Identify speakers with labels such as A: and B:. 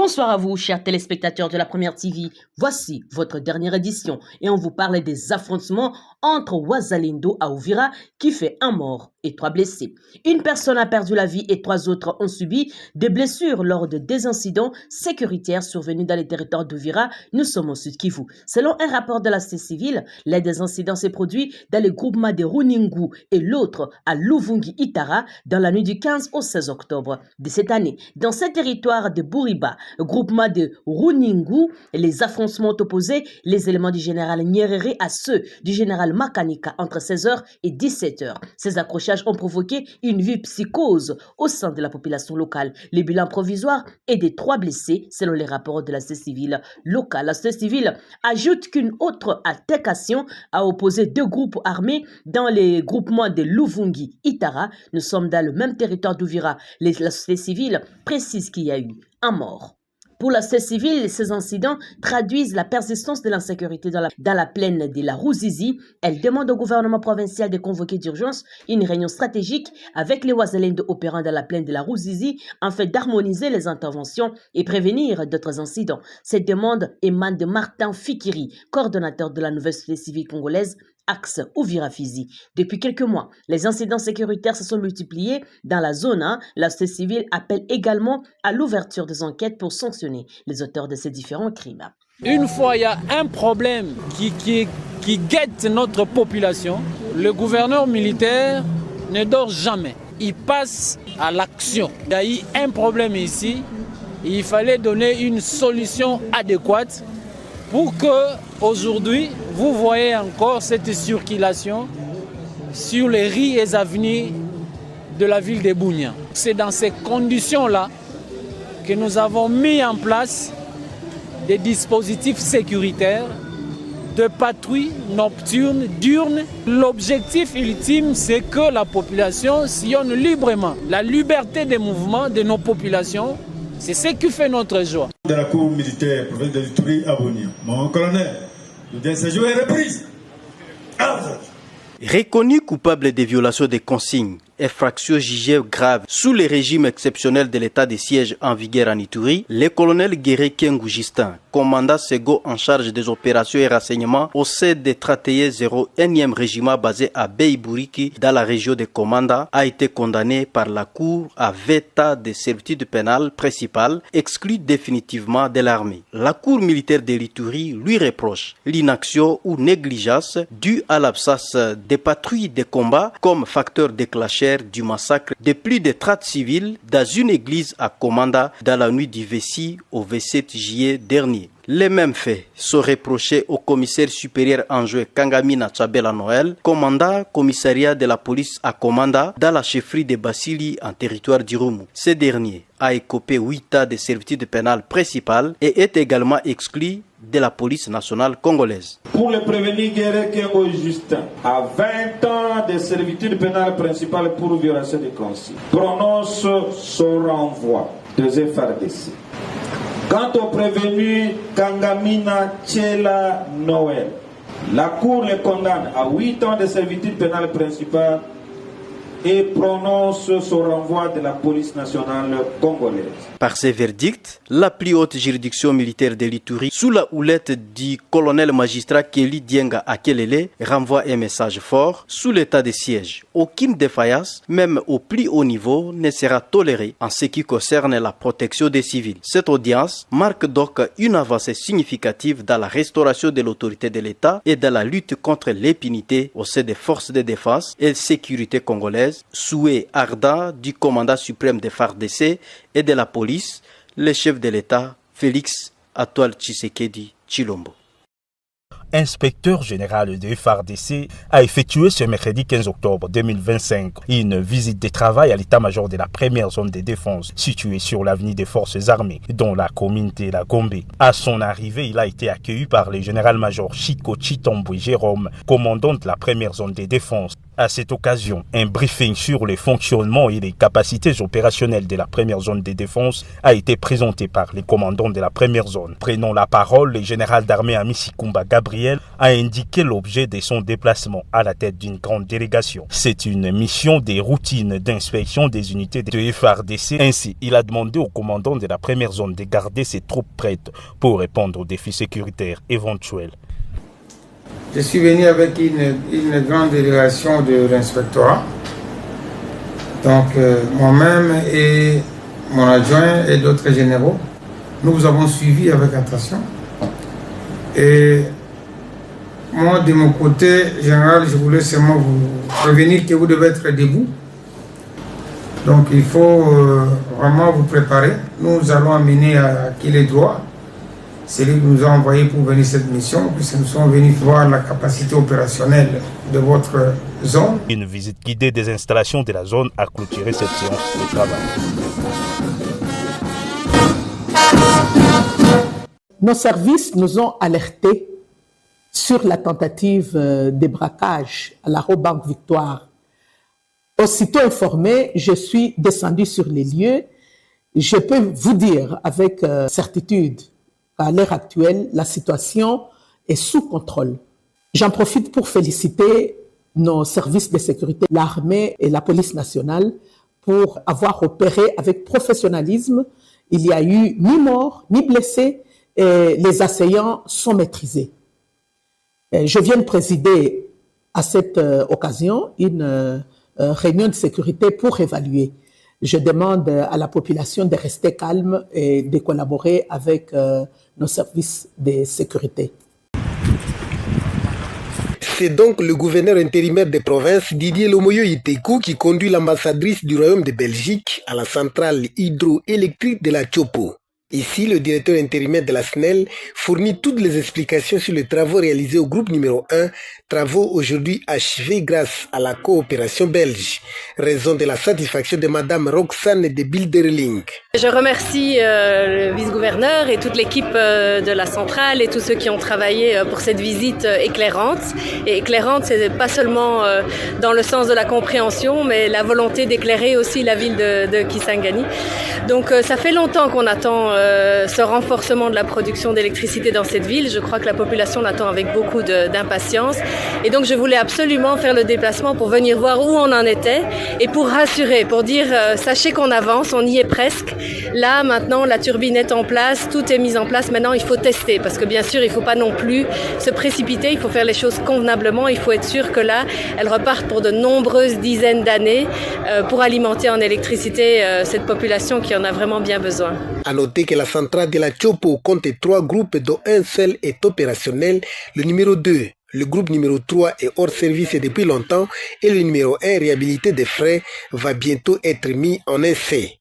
A: Bonsoir à vous, chers téléspectateurs de la Première TV. Voici votre dernière édition et on vous parle des affrontements entre Wazalendo à Uvira qui fait un mort et 3 blessés. Une personne a perdu la vie et 3 autres ont subi des blessures lors de des incidents sécuritaires survenus dans les territoires d'Uvira. Nous sommes au Sud Kivu. Selon un rapport de la société civile, l'un des incidents s'est produit dans le groupement de Runingu et l'autre à Luvungi Itara dans la nuit du 15 au 16 octobre de cette année. Dans ce territoire de Bouriba, groupement de Runingu, les affrontements ont opposé les éléments du général Nyerere à ceux du général Makanika entre 16h et 17h. Ces accrochages ont provoqué une vive psychose au sein de la population locale. Les bilans provisoires est de 3 blessés selon les rapports de la société civile locale. La société civile ajoute qu'une autre altercation a opposé 2 groupes armés dans les groupements de Luvungi Itara. Nous sommes dans le même territoire d'Uvira. La société civile précise qu'il y a eu un mort. Pour la société civile, ces incidents traduisent la persistance de l'insécurité dans la plaine de la Ruzizi. Elle demande au gouvernement provincial de convoquer d'urgence une réunion stratégique avec les Wazalendo opérant dans la plaine de la Ruzizi afin d'harmoniser les interventions et prévenir d'autres incidents. Cette demande émane de Martin Fikiri, coordonnateur de la nouvelle société civile congolaise Axe Uvira-Fizi. Depuis quelques mois, les incidents sécuritaires se sont multipliés dans la zone. La société civile appelle également à l'ouverture des enquêtes pour sanctionner les auteurs de ces différents crimes.
B: Une fois il y a un problème qui guette notre population, le gouverneur militaire ne dort jamais. Il passe à l'action. Il y a eu un problème ici, il fallait donner une solution adéquate pour que aujourd'hui vous voyez encore cette circulation sur les rues et avenues de la ville de Bunia. C'est dans ces conditions-là que nous avons mis en place des dispositifs sécuritaires de patrouille nocturne, diurne. L'objectif ultime, c'est que la population sillonne librement. La liberté des mouvements de nos populations, c'est ce qui fait notre joie.
C: De la cour militaire, province de l'Ituri à Bunia. Mon colonel, le DSJ est reprise.
D: Reconnu coupable des violations des consignes, infractions jugées graves sous le régime exceptionnel de l'état de siège en vigueur en Ituri, le colonel Guéré Kengou Justin, commandant second en charge des opérations et renseignements au sein des 31e régiment basé à Beibouriki dans la région de Komanda, a été condamné par la cour à 20 ans de servitude pénale principale, exclu définitivement de l'armée. La cour militaire de l'Ituri lui reproche l'inaction ou négligence due à l'absence des patrouilles de combat comme facteur déclencheur du massacre de plus de 30 civils dans une église à Komanda dans la nuit du 26 au 27 juillet dernier. Les mêmes faits sont reprochés au commissaire supérieur enjoué Kangamina Tchabela Noël, commandant commissariat de la police à Komanda dans la chefferie de Basili en territoire d'Irumu. Ce dernier a écopé 8 ans de servitude pénale principale et est également exclu de la police nationale congolaise.
E: Pour le prévenir, Guéré Kengo Justin, à 20 ans de servitude pénale principale pour violation des consignes, prononce son renvoi de FARDC. Quant au prévenu Kangamina Tchela Noël, la Cour le condamne à 8 ans de servitude pénale principale et prononce son renvoi de la police nationale congolaise.
D: Par ces verdicts, la plus haute juridiction militaire de l'Ituri, sous la houlette du colonel magistrat Kelly Dienga Akelele, renvoie un message fort sous l'état de siège. Aucune défaillance, même au plus haut niveau, ne sera tolérée en ce qui concerne la protection des civils. Cette audience marque donc une avancée significative dans la restauration de l'autorité de l'État et dans la lutte contre l'impunité au sein des forces de défense et de sécurité congolaises. Souhait ardent du commandant suprême des FARDC et de la police, le chef de l'État, Félix Antoine Tshisekedi Tshilombo.
F: Inspecteur général de FARDC a effectué ce mercredi 15 octobre 2025 une visite de travail à l'état-major de la première zone de défense située sur l'avenue des forces armées, dont la commune de la Gombe. À son arrivée, il a été accueilli par le général-major Chico Chitombo Jérôme, commandant de la première zone de défense. À cette occasion, un briefing sur le fonctionnement et les capacités opérationnelles de la première zone de défense a été présenté par les commandants de la première zone. Prenant la parole, le général d'armée Amici Kumba Gabriel a indiqué l'objet de son déplacement à la tête d'une grande délégation. C'est une mission des routines d'inspection des unités de FARDC. Ainsi, il a demandé au commandant de la première zone de garder ses troupes prêtes pour répondre aux défis sécuritaires éventuels.
G: Je suis venu avec une grande délégation de l'inspectorat. Donc moi-même et mon adjoint et d'autres généraux, nous vous avons suivi avec attention. Et moi, de mon côté, général, je voulais seulement vous prévenir que vous devez être debout. Donc il faut vraiment vous préparer. Nous allons amener à qui les droits. C'est lui qui nous a envoyé pour venir cette mission, puisque nous sommes venus voir la capacité opérationnelle de votre zone.
F: Une visite guidée des installations de la zone a clôturé cette séance de travail.
H: Nos services nous ont alertés sur la tentative de braquage à la Banque Victoire. Aussitôt informé, je suis descendu sur les lieux. Je peux vous dire avec certitude qu'à l'heure actuelle, la situation est sous contrôle. J'en profite pour féliciter nos services de sécurité, l'armée et la police nationale, pour avoir opéré avec professionnalisme. Il n'y a eu ni mort, ni blessés, et les assaillants sont maîtrisés. Je viens de présider à cette occasion une réunion de sécurité pour évaluer. Je demande à la population de rester calme et de collaborer avec nos services de sécurité.
I: C'est donc le gouverneur intérimaire des provinces, Didier Lomoyo Itekou, qui conduit l'ambassadrice du Royaume de Belgique à la centrale hydroélectrique de la Tchopo. Ici, le directeur intérimaire de la SNEL fournit toutes les explications sur les travaux réalisés au groupe numéro 1, travaux aujourd'hui achevés grâce à la coopération belge. Raison de la satisfaction de Madame Roxane de Bilderling.
J: Je remercie le vice-gouverneur et toute l'équipe de la centrale et tous ceux qui ont travaillé pour cette visite éclairante. Et éclairante, c'est pas seulement dans le sens de la compréhension, mais la volonté d'éclairer aussi la ville de Kisangani. Donc ça fait longtemps qu'on attend ce renforcement de la production d'électricité dans cette ville. Je crois que la population l'attend avec beaucoup d'impatience. Et donc je voulais absolument faire le déplacement pour venir voir où on en était et pour rassurer, pour dire sachez qu'on avance, on y est presque. Là maintenant la turbine est en place, tout est mis en place. Maintenant il faut tester parce que bien sûr il ne faut pas non plus se précipiter, il faut faire les choses convenablement. Il faut être sûr que là elles repartent pour de nombreuses dizaines d'années pour alimenter en électricité cette population qui en a vraiment bien besoin.
I: À noter que la centrale de la Tchopo compte 3 groupes dont un seul est opérationnel, le numéro 2. Le groupe numéro 3 est hors service depuis longtemps et le numéro 1, réhabilité des frais, va bientôt être mis en essai.